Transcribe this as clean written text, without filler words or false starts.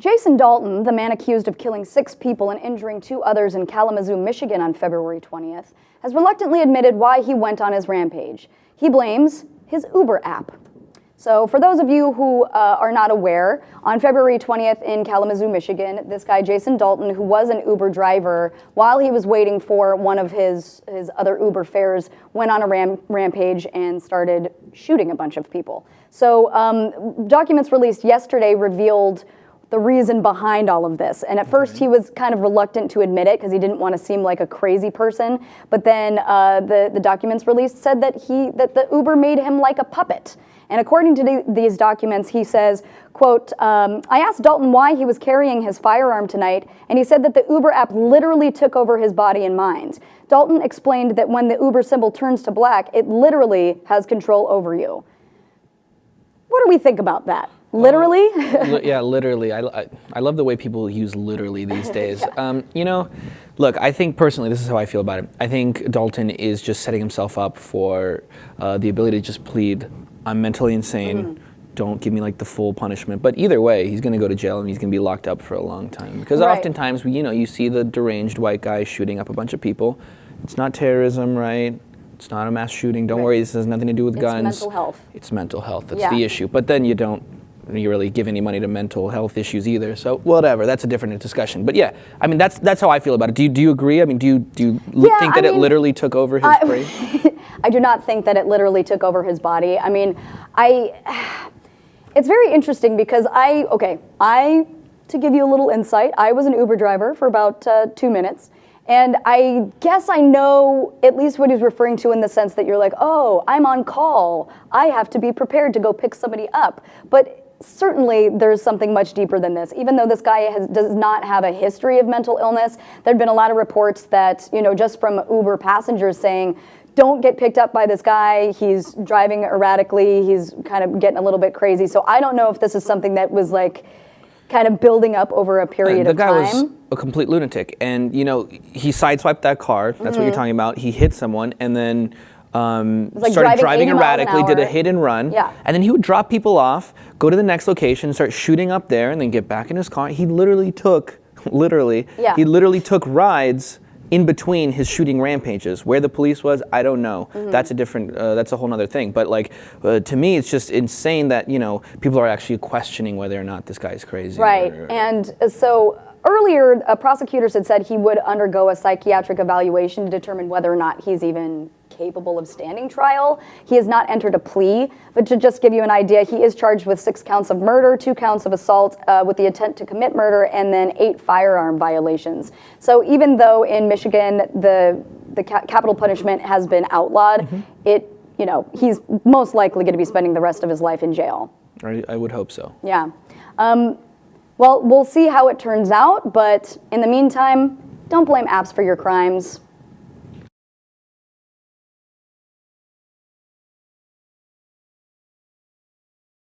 Jason Dalton, the man accused of killing 6 people and injuring 2 others in Kalamazoo, Michigan on February 20th, has reluctantly admitted why he went on his rampage. He blames his Uber app. So for those of you who are not aware, on February 20th in Kalamazoo, Michigan, this guy, Jason Dalton, who was an Uber driver, while he was waiting for one of his other Uber fares, went on a rampage and started shooting a bunch of people. So documents released yesterday revealed the reason behind all of this. And at first he was kind of reluctant to admit it because he didn't want to seem like a crazy person. But then the documents released said that the Uber made him like a puppet. And according to these documents, he says, quote, I asked Dalton why he was carrying his firearm tonight, and he said that the Uber app literally took over his body and mind. Dalton explained that when the Uber symbol turns to black, it literally has control over you. What do we think about that? Literally? Yeah, literally. I love the way people use literally these days. Yeah. You know, look, I think personally, this is how I feel about it. I think Dalton is just setting himself up for the ability to just plead, I'm mentally insane, don't give me like the full punishment. But either way, he's going to go to jail and he's going to be locked up for a long time. Because oftentimes, you see the deranged white guy shooting up a bunch of people. It's not terrorism, right? It's not a mass shooting. Don't worry, this has nothing to do with guns. It's mental health. It's mental health. That's the issue. But then you don't really give any money to mental health issues either. So whatever, that's a different discussion. But yeah, I mean, that's how I feel about it. Do you agree? I mean, do you think that it literally took over his brain? I do not think that it literally took over his body. I mean, it's very interesting because to give you a little insight, I was an Uber driver for about 2 minutes. And I guess I know at least what he's referring to in the sense that you're like, oh, I'm on call. I have to be prepared to go pick somebody up. But certainly there's something much deeper than this. Even though this guy does not have a history of mental illness, there have been a lot of reports that, just from Uber passengers saying, don't get picked up by this guy. He's driving erratically. He's kind of getting a little bit crazy. So I don't know if this is something that was like kind of building up over a period of time. The guy was a complete lunatic. And, he sideswiped that car. That's what you're talking about. He hit someone and then started driving erratically, did a hit and run. Yeah. And then he would drop people off, go to the next location, start shooting up there, and then get back in his car. He literally took rides in between his shooting rampages. Where the police was, I don't know. That's a whole other thing. But to me, it's just insane that, people are actually questioning whether or not this guy is crazy. Right, and so earlier, prosecutors had said he would undergo a psychiatric evaluation to determine whether or not he's even capable of standing trial. He has not entered a plea, but to just give you an idea, he is charged with 6 counts of murder, 2 counts of assault with the intent to commit murder, and then 8 firearm violations. So even though in Michigan the capital punishment has been outlawed, he's most likely going to be spending the rest of his life in jail. I would hope so. Yeah. Well, we'll see how it turns out, but in the meantime, don't blame apps for your crimes.